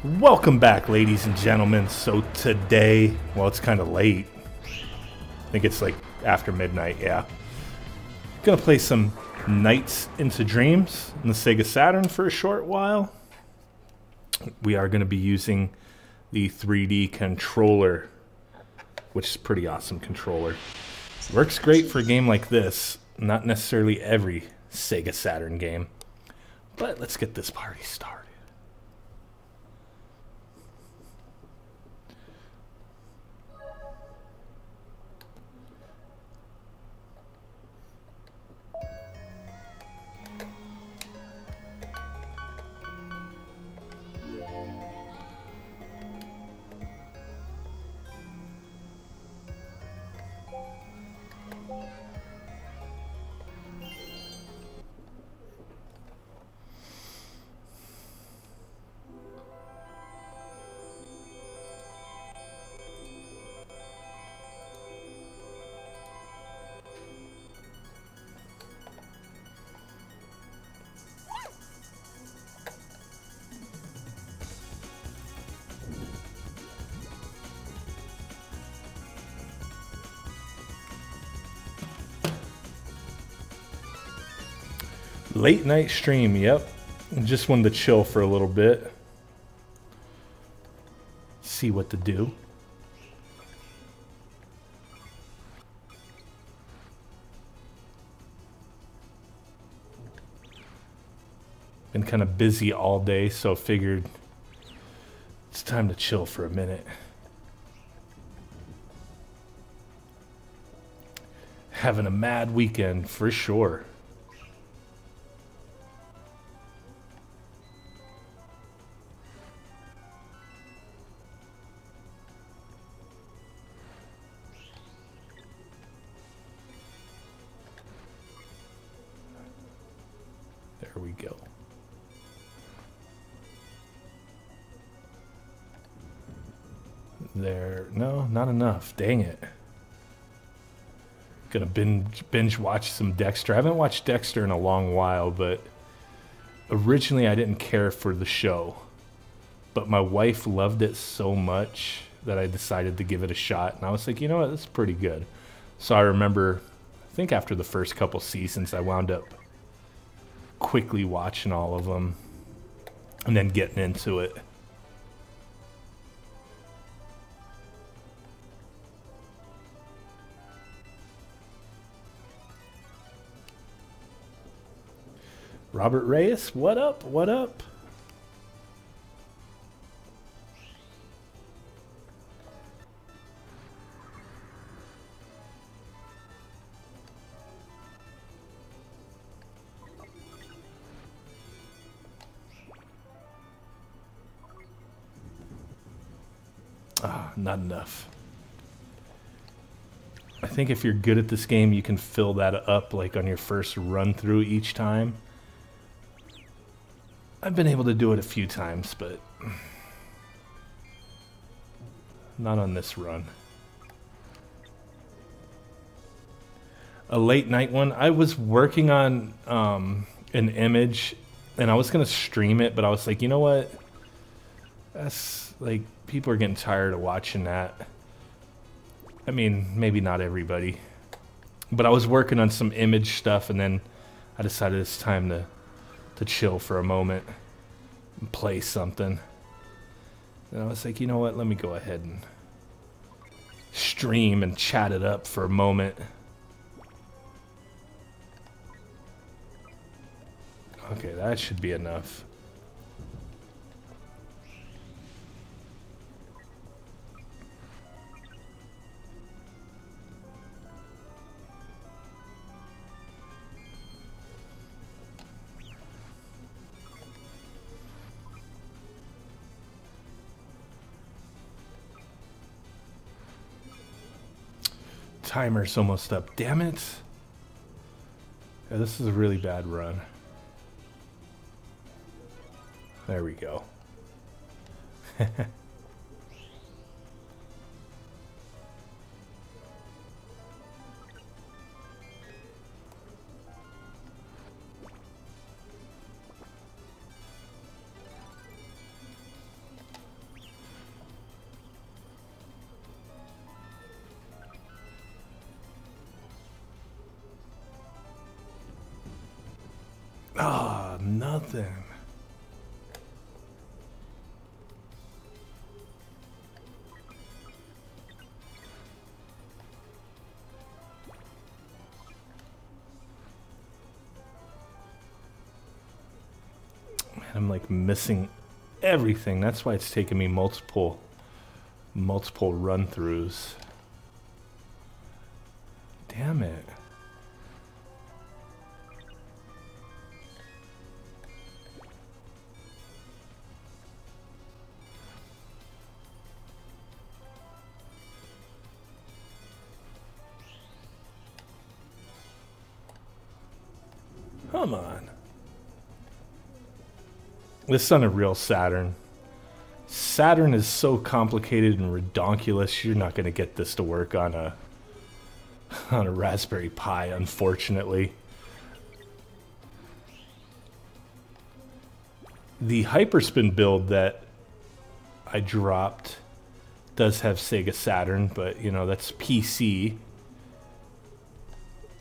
Welcome back, ladies and gentlemen. So today, well, it's kind of late. I think it's like after midnight, yeah. Gonna play some Nights into Dreams on the Sega Saturn for a short while. We are gonna be using the 3D controller, which is a pretty awesome controller. Works great for a game like this, not necessarily every Sega Saturn game. But let's get this party started. Late night stream, yep. Just wanted to chill for a little bit. See what to do. Been kind of busy all day, so figured it's time to chill for a minute. Having a mad weekend for sure. There we go. There, no, not enough. Dang it. Gonna binge watch some Dexter. I haven't watched Dexter in a long while, but originally I didn't care for the show. But my wife loved it so much that I decided to give it a shot. And I was like, you know what, that's pretty good. So I remember, I think after the first couple seasons, I wound up quickly watching all of them and then getting into it. Robert Reyes, what up? What up? Not enough. I think if you're good at this game, you can fill that up like on your first run through each time. I've been able to do it a few times, but not on this run. A late night one. I was working on an image and I was gonna stream it, but I was like, you know what? That's like, people are getting tired of watching that. I mean, maybe not everybody. But I was working on some image stuff and then I decided it's time to chill for a moment and play something. And I was like, you know what, let me go ahead and stream and chat it up for a moment. Okay, that should be enough. Timer's almost up. Damn it. Yeah, this is a really bad run. There we go. Ah, nothing. Man, I'm like missing everything. That's why it's taken me multiple run-throughs. Damn it. Come on. This is on a real Saturn. Saturn is so complicated and redonkulous, you're not going to get this to work on a Raspberry Pi, unfortunately. The Hyperspin build that I dropped does have Sega Saturn, but you know, that's PC.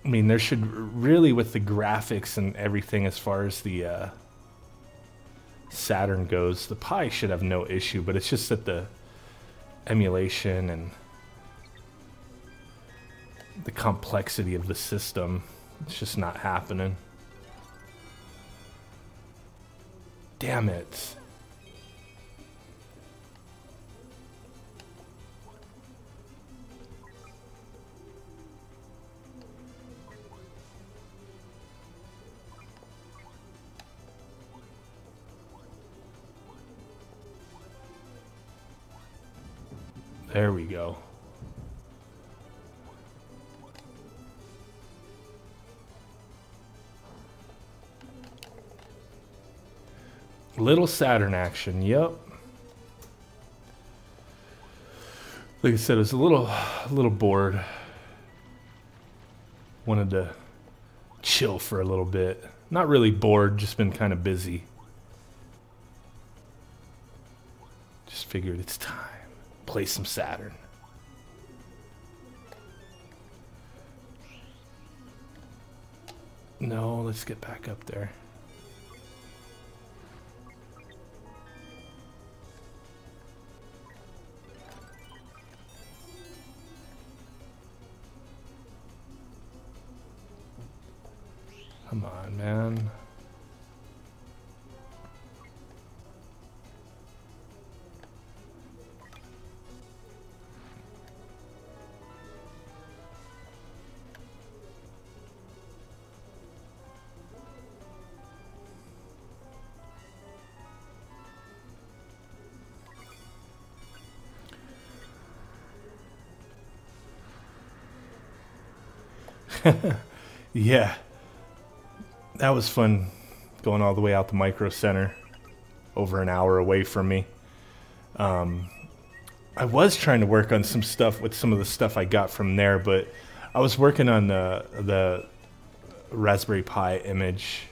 I mean, there should really, with the graphics and everything as far as the Saturn goes, the Pi should have no issue, but it's just that the emulation and the complexity of the system, it's just not happening. Damn it. There we go. Little Saturn action, yep. Like I said, I was a little bored. Wanted to chill for a little bit. Not really bored, just been kind of busy. Just figured it's time. Play some Saturn. No, let's get back up there. Come on, man. Yeah, that was fun going all the way out to Micro Center, over an hour away from me. I was trying to work on some stuff with some of the stuff I got from there, but I was working on the Raspberry Pi image.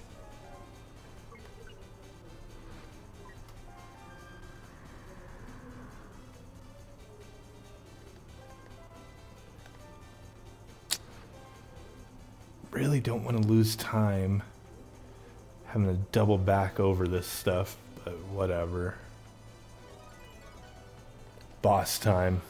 Really don't want to lose time having to double back over this stuff, but whatever. Boss time.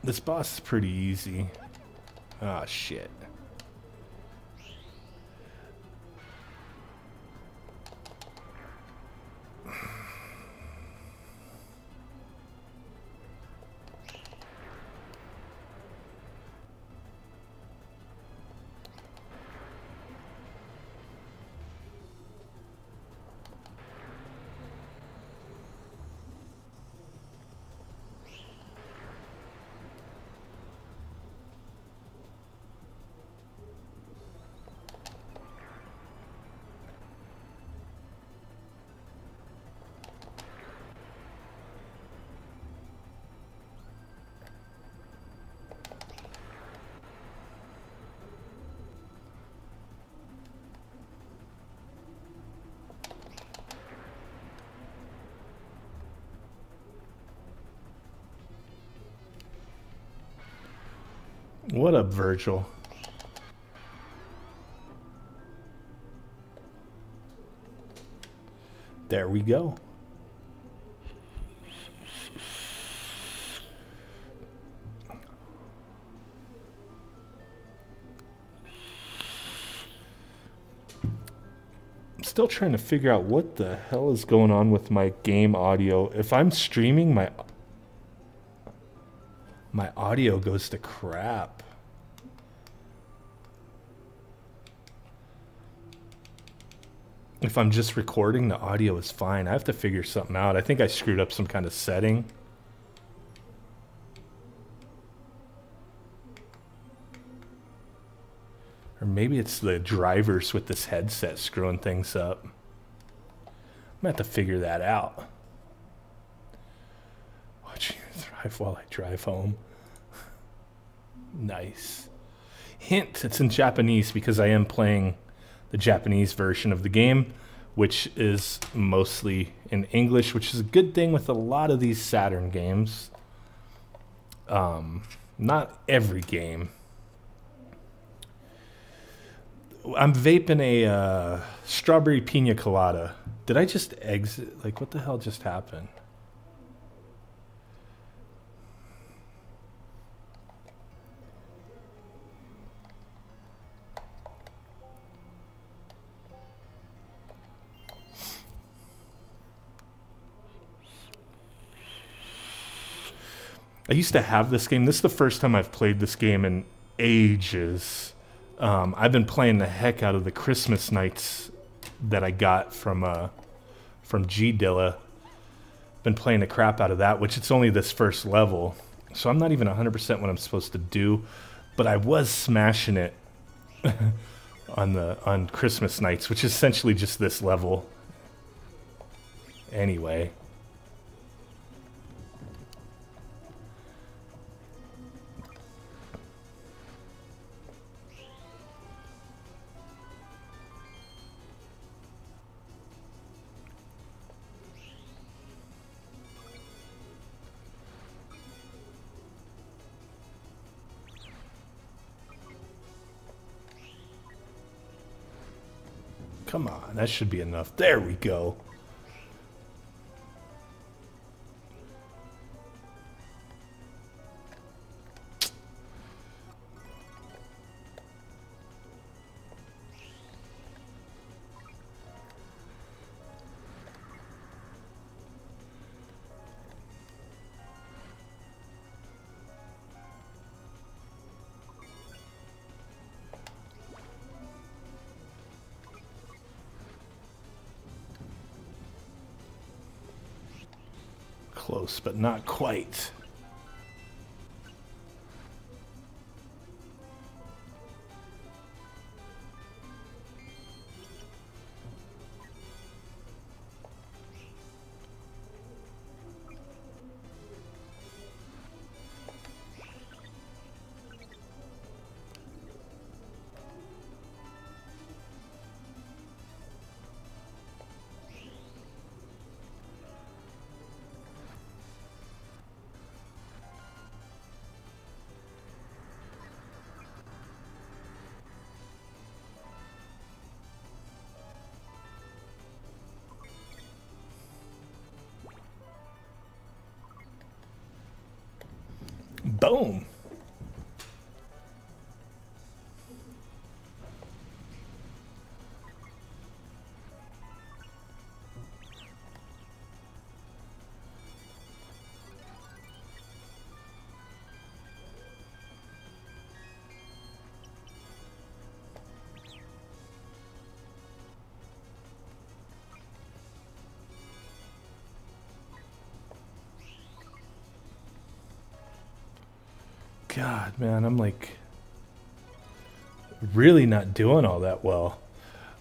This boss is pretty easy. Ah, shit. What up, Virgil? There we go. I'm still trying to figure out what the hell is going on with my game audio. If I'm streaming, my audio goes to crap. If I'm just recording, the audio is fine. I have to figure something out. I think I screwed up some kind of setting. Or maybe it's the drivers with this headset screwing things up. I'm gonna have to figure that out. Watch you thrive while I drive home. Nice. Hint, it's in Japanese because I am playing the Japanese version of the game, which is mostly in English, which is a good thing with a lot of these Saturn games. Not every game. I'm vaping a strawberry pina colada. Did I just exit? Like, what the hell just happened? I used to have this game. This is the first time I've played this game in ages. I've been playing the heck out of the Christmas nights that I got from G Dilla. Been playing the crap out of that, which it's only this first level. So I'm not even 100% what I'm supposed to do, but I was smashing it on Christmas nights, which is essentially just this level. Anyway. Come on, that should be enough. There we go. Close, but not quite. Boom. God, man, I'm like really not doing all that well.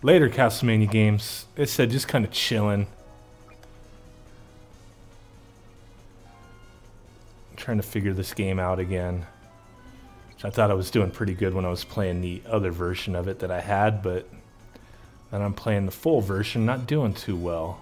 Later Castlevania games, it said just kind of chilling. Trying to figure this game out again. I thought I was doing pretty good when I was playing the other version of it that I had, but then I'm playing the full version, not doing too well.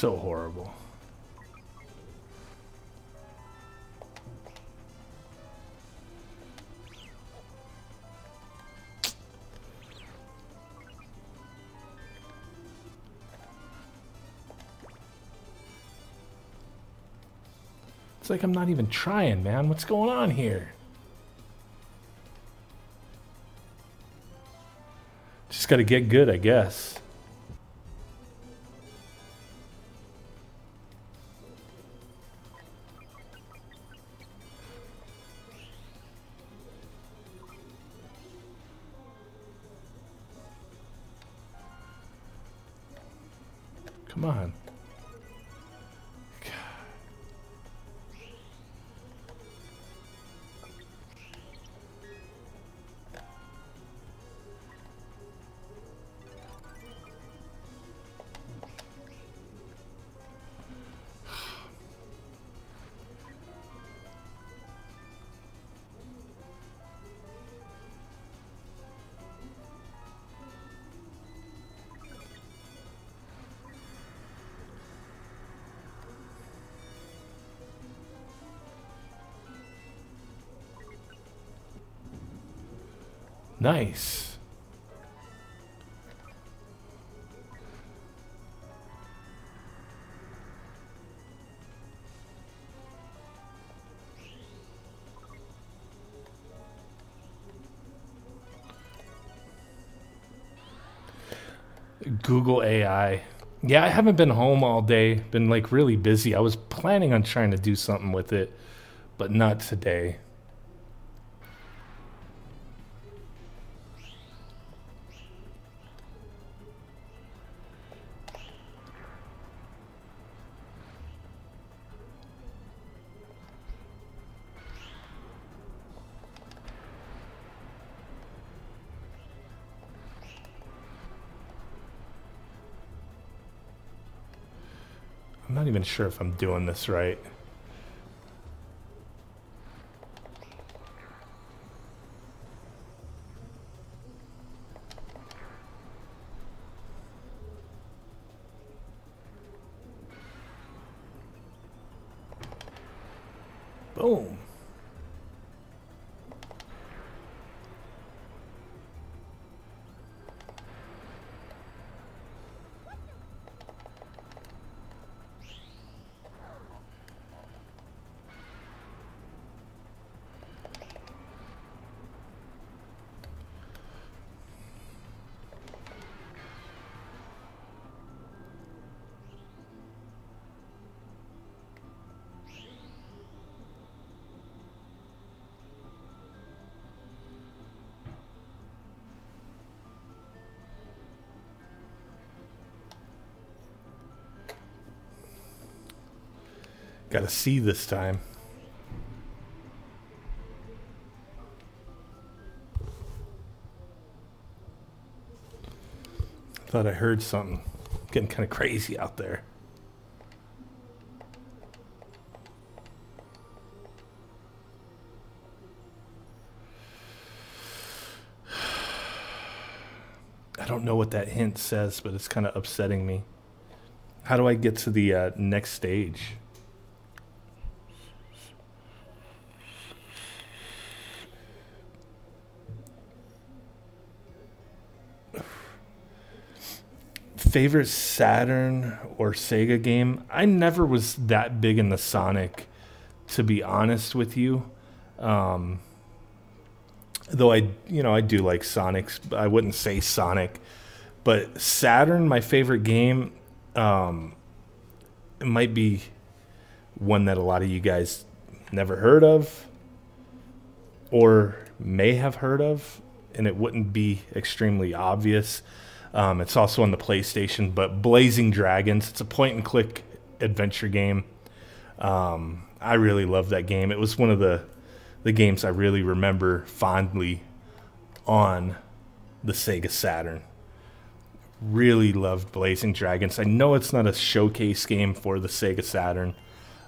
So horrible. It's like I'm not even trying, man. What's going on here? Just gotta get good, I guess. Come on. Nice. Google AI. Yeah, I haven't been home all day. Been like really busy. I was planning on trying to do something with it, but not today. I'm not even sure if I'm doing this right. Boom. Got a C this time. Thought I heard something. Getting kind of crazy out there. I don't know what that hint says, but it's kind of upsetting me. How do I get to the next stage? Favorite Saturn or Sega game? I never was that big in the Sonic, to be honest with you. Though I do like Sonics, but I wouldn't say Sonic. But Saturn, my favorite game, it might be one that a lot of you guys never heard of or may have heard of, and it wouldn't be extremely obvious. It's also on the PlayStation, but Blazing Dragons. It's a point-and-click adventure game. I really love that game. It was one of the games I really remember fondly on the Sega Saturn. Really loved Blazing Dragons. I know it's not a showcase game for the Sega Saturn,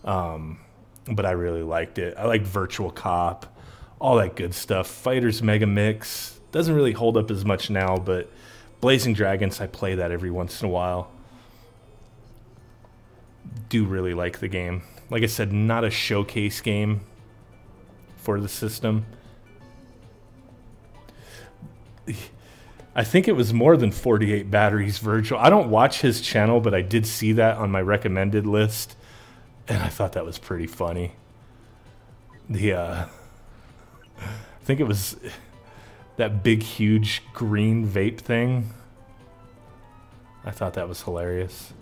but I really liked it. I liked Virtual Cop, all that good stuff. Fighters Mega Mix. Doesn't really hold up as much now, but Blazing Dragons, I play that every once in a while. do really like the game. Like I said, not a showcase game for the system. I think it was more than 48 batteries, Virgil. I don't watch his channel, but I did see that on my recommended list, and I thought that was pretty funny. I think it was that big, huge green vape thing. I thought that was hilarious.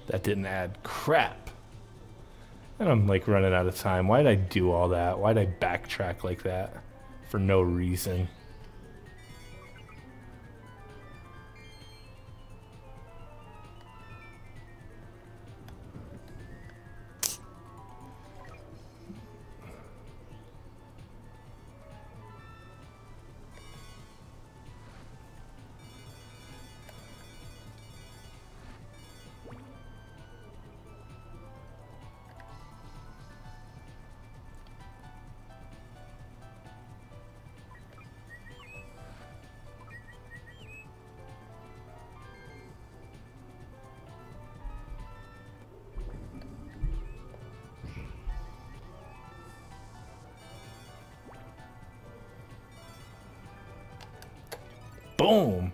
That didn't add crap. And I'm like running out of time. Why did I do all that? Why did I backtrack like that? For no reason. Boom!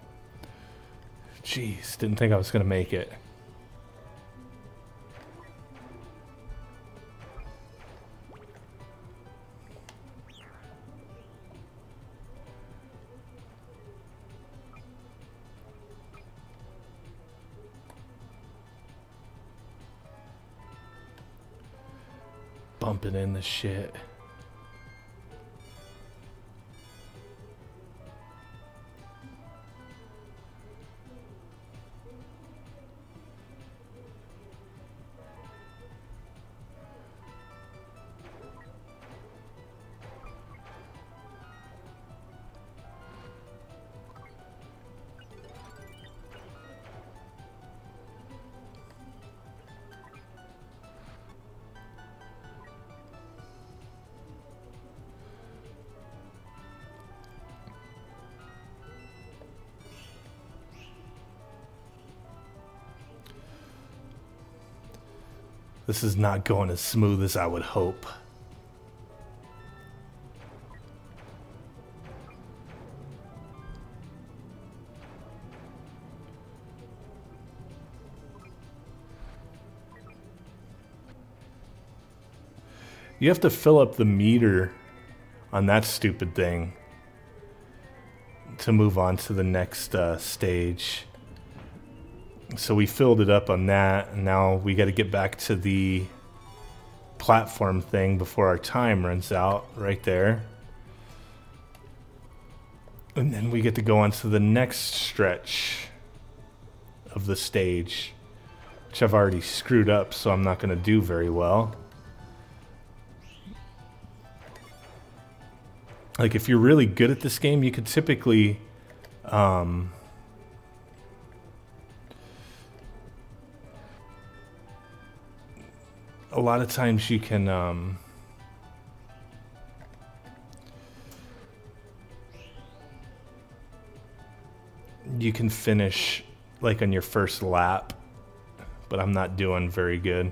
Jeez, didn't think I was gonna make it. Bumping in the shit. This is not going as smooth as I would hope. You have to fill up the meter on that stupid thing to move on to the next stage. So we filled it up on that, and now we got to get back to the platform thing before our time runs out right there. And then we get to go on to the next stretch of the stage, which I've already screwed up, so I'm not going to do very well. Like, if you're really good at this game, you could typically a lot of times you can finish like on your first lap, but I'm not doing very good.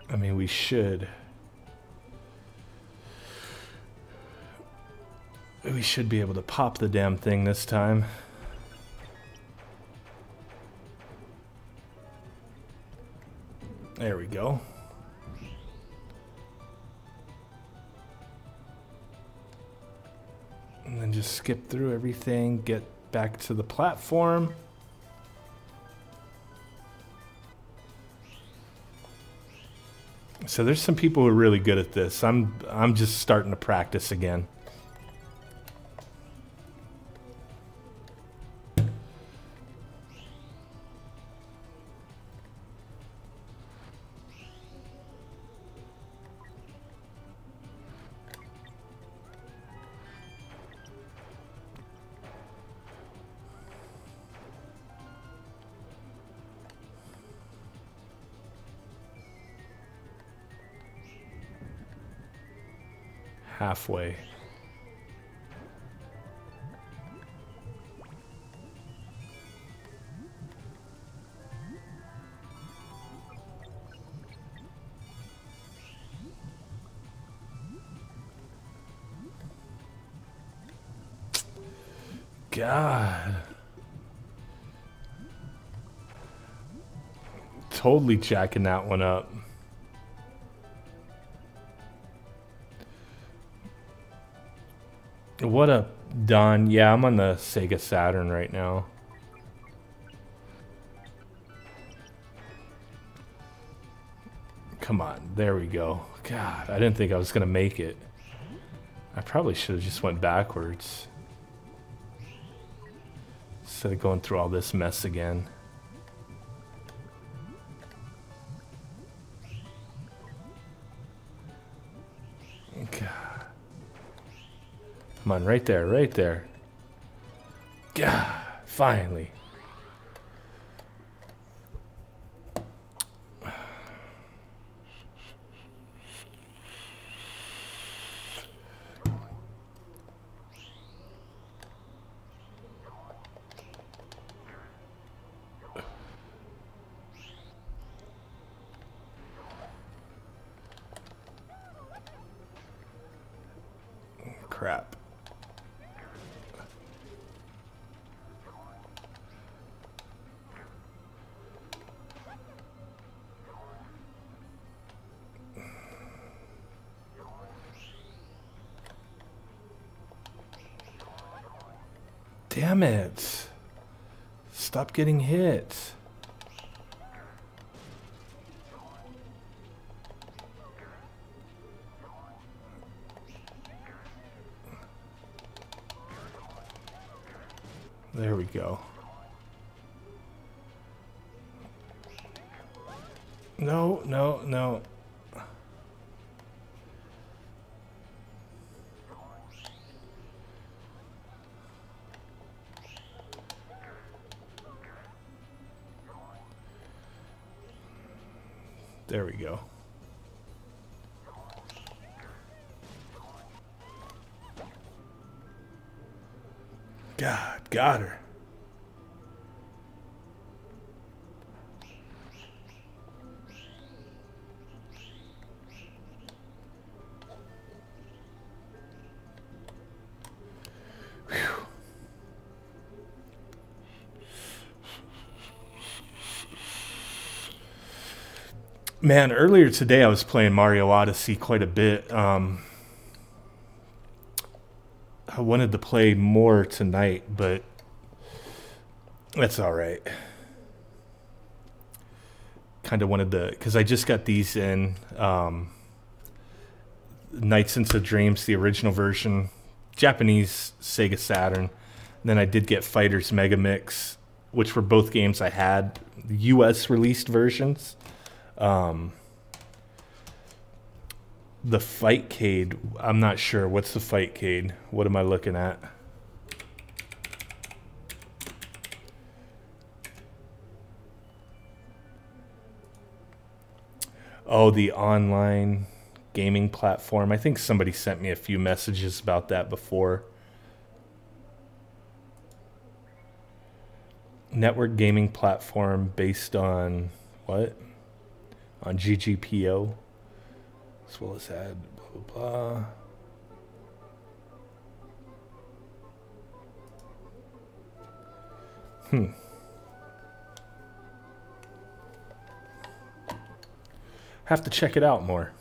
I mean, we should be able to pop the damn thing this time. There we go. And then just skip through everything, get back to the platform. So there's some people who are really good at this. I'm just starting to practice again. Halfway. God. Totally jacking that one up. What up, Don? Yeah, I'm on the Sega Saturn right now. Come on, there we go. God, I didn't think I was gonna make it. I probably should have just went backwards instead of going through all this mess again. God. Come on, right there, right there. God, finally. Crap. Damn it. Stop getting hit. There we go. No, no, no. There we go. God, got her. Man, earlier today I was playing Mario Odyssey quite a bit. I wanted to play more tonight, but that's all right. Kind of wanted to, because I just got these in. Nights into Dreams, the original version, Japanese Sega Saturn. And then I did get Fighters Mega Mix, which were both games I had, US released versions. The Fightcade, I'm not sure. What's the Fightcade? What am I looking at? Oh, the online gaming platform. I think somebody sent me a few messages about that before. Network gaming platform based on what? On GGPO, as well as that, blah, blah, blah. Have to check it out more.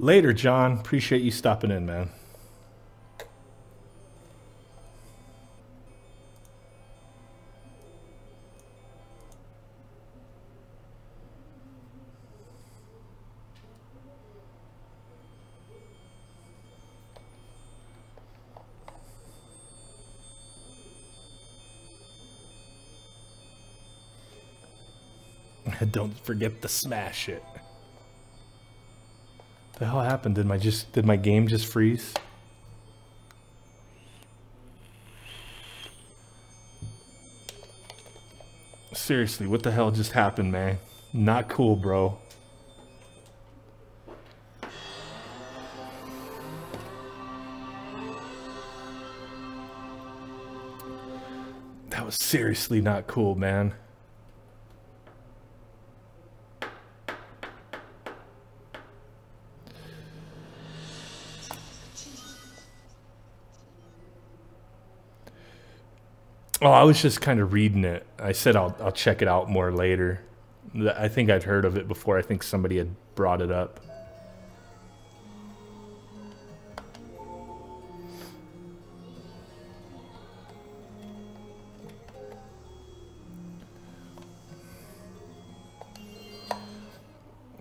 Later, John. Appreciate you stopping in, man. Don't forget to smash it. The hell happened? Did my game just freeze? Seriously, what the hell just happened, man? Not cool, bro. That was seriously not cool, man. Oh, I was just kind of reading it. I said I'll check it out more later. I think I'd heard of it before. I think somebody had brought it up.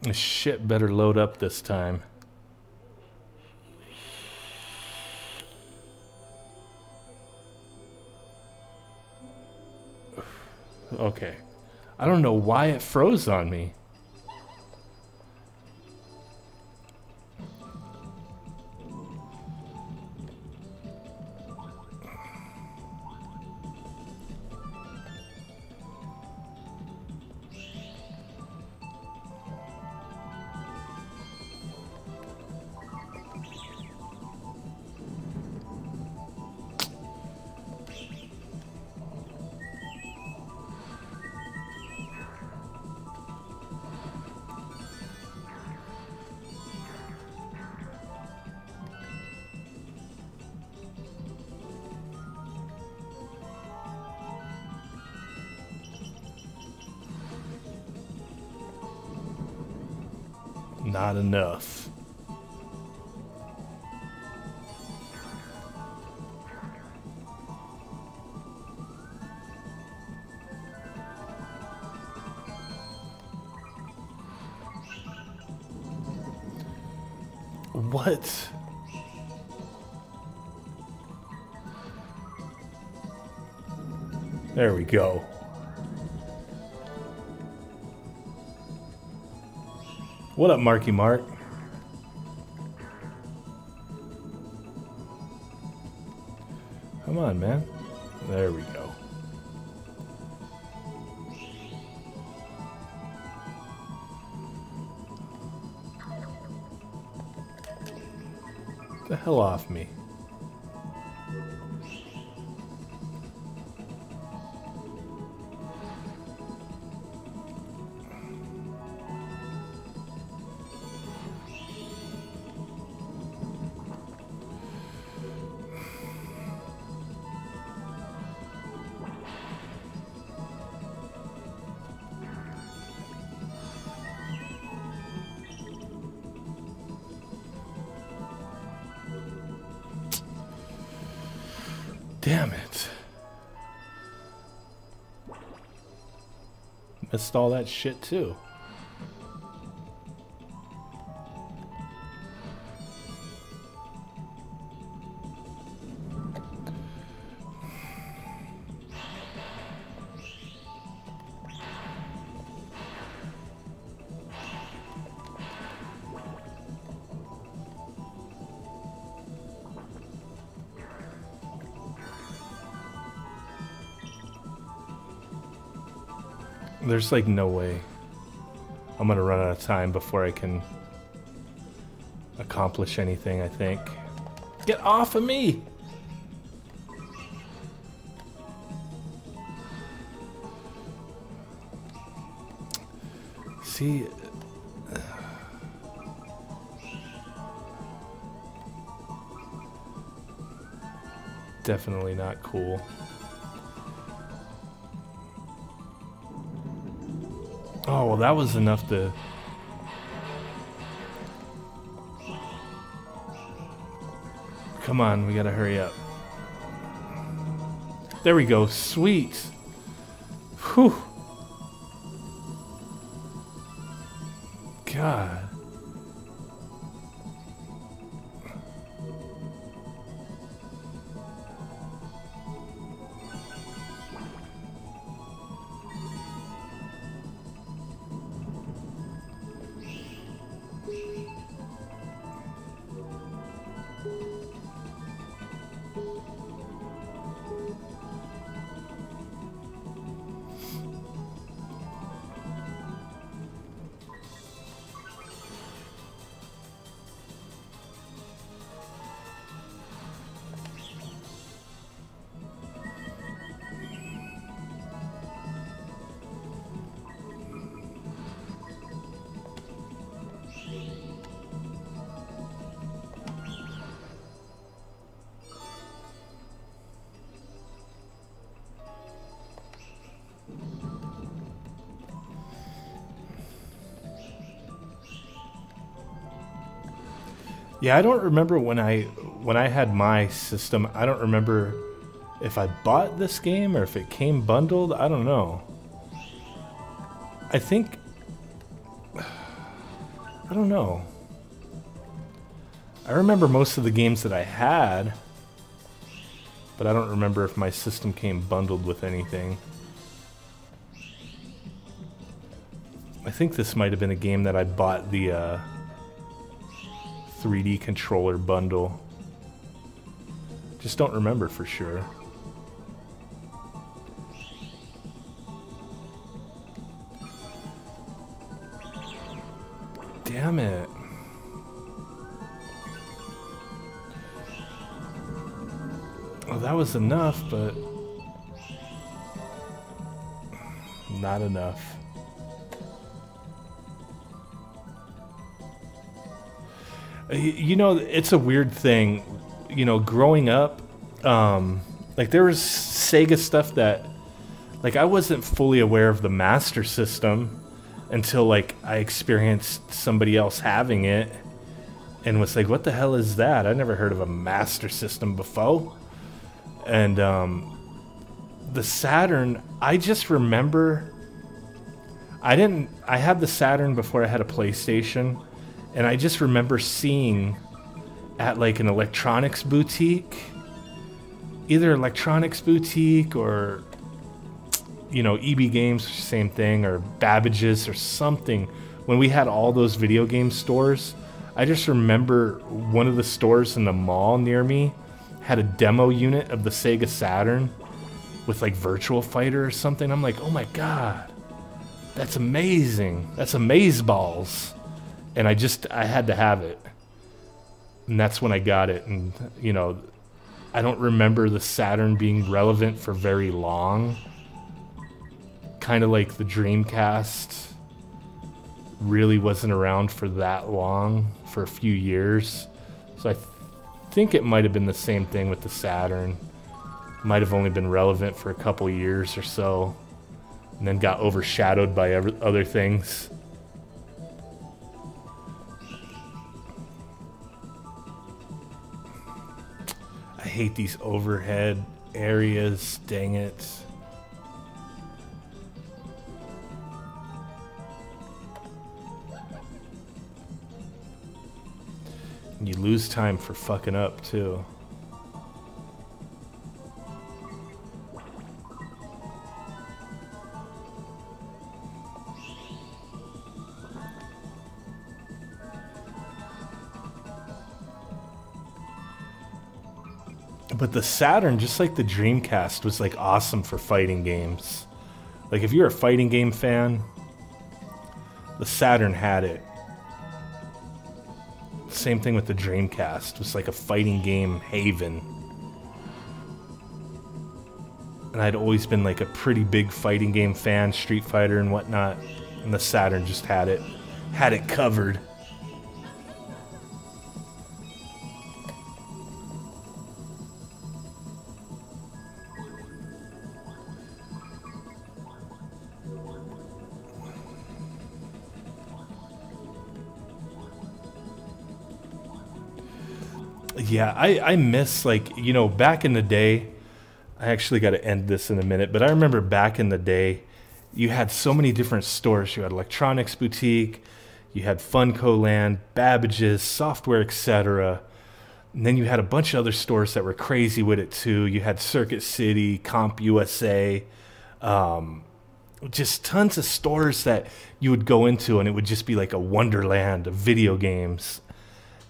This shit better load up this time. Okay. I don't know why it froze on me. Not enough. What? There we go. What up, Marky Mark? Come on, man. There we go. Get the hell off me. Damn it. Missed all that shit too. There's like no way I'm gonna run out of time before I can accomplish anything, I think. Get off of me! See... Definitely not cool. Oh, well, that was enough to... Come on, we gotta hurry up. There we go, sweet. Whew. God. Yeah, I don't remember when I had my system. I don't remember if I bought this game or if it came bundled. I don't know. I think... I don't know. I remember most of the games that I had, but I don't remember if my system came bundled with anything. I think this might have been a game that I bought the 3D controller bundle. Just don't remember for sure. Damn it. Well, that was enough, but not enough. You know, it's a weird thing. You know, growing up, like there was Sega stuff that, like, I wasn't fully aware of the Master System until like I experienced somebody else having it and was like, what the hell is that? I never heard of a Master System before. And the Saturn, I just remember I had the Saturn before I had a PlayStation. And I just remember seeing at like an electronics boutique, either electronics boutique or, you know, EB Games, same thing, or Babbage's or something. When we had all those video game stores, I just remember one of the stores in the mall near me had a demo unit of the Sega Saturn with like Virtual Fighter or something. I'm like, oh my God, that's amazing. That's amazeballs. And I had to have it. And that's when I got it. And, you know, I don't remember the Saturn being relevant for very long. Kind of like the Dreamcast really wasn't around for that long, for a few years. So I think it might have been the same thing with the Saturn. Might have only been relevant for a couple years or so. And then got overshadowed by other things. I hate these overhead areas, dang it. And you lose time for fucking up too. But the Saturn, just like the Dreamcast, was like awesome for fighting games. Like, if you're a fighting game fan, the Saturn had it. Same thing with the Dreamcast. It was like a fighting game haven. And I'd always been like a pretty big fighting game fan, Street Fighter and whatnot. And the Saturn just had it covered. Yeah, I miss, like, you know, back in the day, I actually got to end this in a minute, but I remember back in the day, you had so many different stores. You had Electronics Boutique, you had Funko Land, Babbage's, Software, etc. And then you had a bunch of other stores that were crazy with it too. You had Circuit City, Comp USA, just tons of stores that you would go into and it would just be like a wonderland of video games.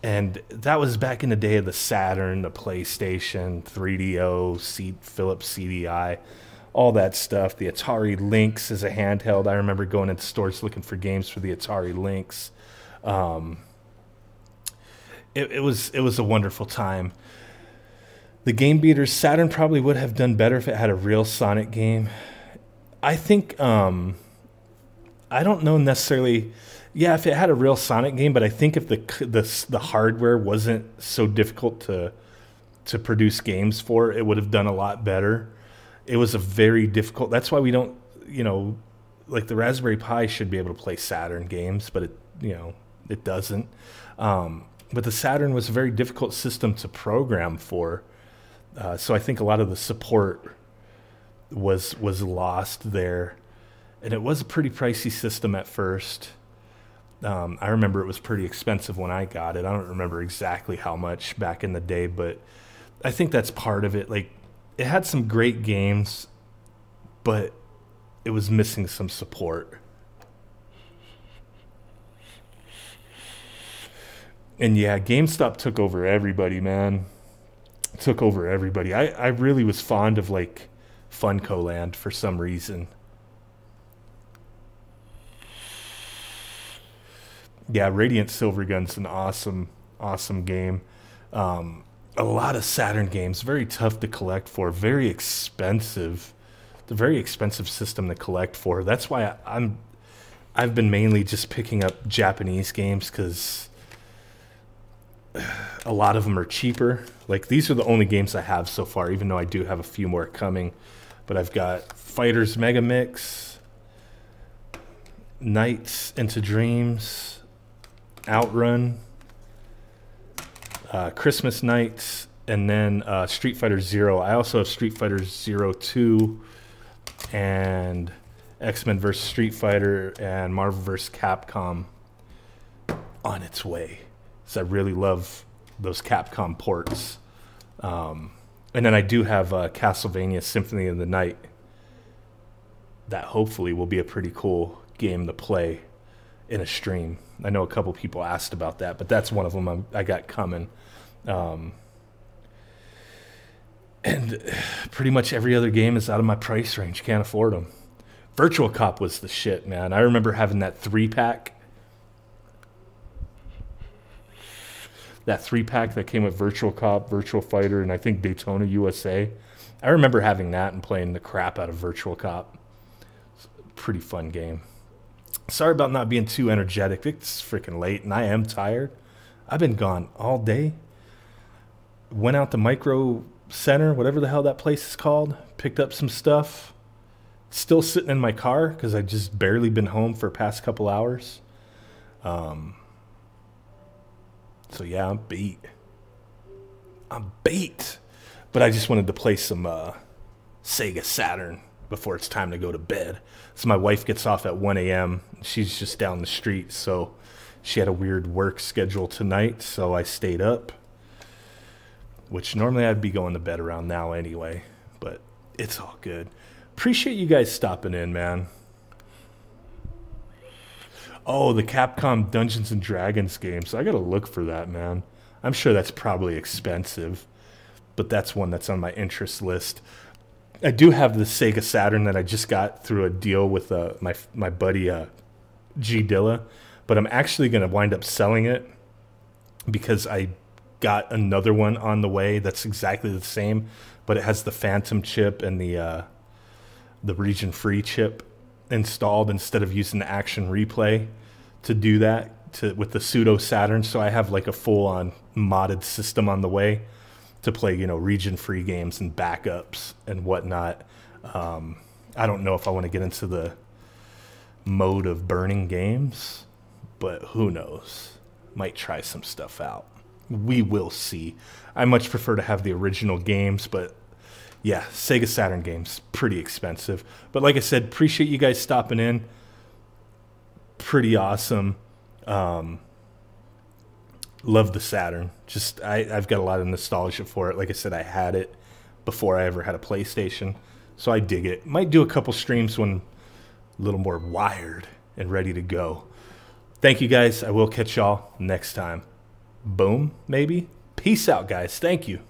And that was back in the day of the Saturn, the PlayStation, 3DO, Philips CDI, all that stuff. The Atari Lynx as a handheld. I remember going into stores looking for games for the Atari Lynx. It was a wonderful time. The Game Beaters, Saturn probably would have done better if it had a real Sonic game. I think, I don't know necessarily... Yeah, if it had a real Sonic game, but I think if the hardware wasn't so difficult to produce games for, it would have done a lot better. It was a very difficult... That's why we don't, you know, like the Raspberry Pi should be able to play Saturn games, but it, you know, it doesn't. But the Saturn was a very difficult system to program for, so I think a lot of the support was lost there, and it was a pretty pricey system at first. I remember it was pretty expensive when I got it. I don't remember exactly how much back in the day, but I think that's part of it. Like, it had some great games, but it was missing some support. And yeah, GameStop took over everybody, man. Took over everybody. I really was fond of, like, Funko Land for some reason. Yeah, Radiant Silvergun's an awesome game. A lot of Saturn games, very tough to collect for, very expensive. It's a very expensive system to collect for. That's why I've been mainly just picking up Japanese games because a lot of them are cheaper. Like, these are the only games I have so far, even though I do have a few more coming. But I've got Fighters Mega Mix, Nights into Dreams, Outrun, Christmas Nights, and then Street Fighter Zero. I also have Street Fighter Zero 2 and X-Men vs. Street Fighter and Marvel vs. Capcom on its way. So I really love those Capcom ports. And then I do have Castlevania Symphony of the Night. That hopefully will be a pretty cool game to play in a stream. I know a couple people asked about that, but that's one of them I got coming. And pretty much every other game is out of my price range. Can't afford them. Virtual Cop was the shit, man. I remember having that 3-pack. That 3-pack that came with Virtual Cop, Virtual Fighter, and I think Daytona USA. I remember having that and playing the crap out of Virtual Cop. It's a pretty fun game. Sorry about not being too energetic. It's freaking late, and I am tired. I've been gone all day. Went out to Micro Center, whatever the hell that place is called. Picked up some stuff. Still sitting in my car because I just barely been home for the past couple hours. So yeah, I'm beat. But I just wanted to play some Sega Saturn before it's time to go to bed. So my wife gets off at 1 a.m. She's just down the street, so she had a weird work schedule tonight, so I stayed up, which normally I'd be going to bed around now anyway, but it's all good. Appreciate you guys stopping in, man. Oh, the Capcom Dungeons and Dragons game, so I gotta look for that, man. I'm sure that's probably expensive, but that's one that's on my interest list. I do have the Sega Saturn that I just got through a deal with my buddy G Dilla, but I'm actually going to wind up selling it because I got another one on the way that's exactly the same, but it has the Phantom chip and the region-free chip installed instead of using the Action Replay to do that with the pseudo Saturn. So I have like a full-on modded system on the way to play, you know, region-free games and backups and whatnot. I don't know if I want to get into the mode of burning games, but who knows? Might try some stuff out. We will see. I much prefer to have the original games, but yeah, Sega Saturn games, pretty expensive. But like I said, appreciate you guys stopping in. Pretty awesome. Love the Saturn. Just I've got a lot of nostalgia for it. Like I said, I had it before I ever had a PlayStation, so I dig it. Might do a couple streams when a little more wired and ready to go. Thank you guys. I will catch y'all next time. Boom, maybe. Peace out, guys. Thank you.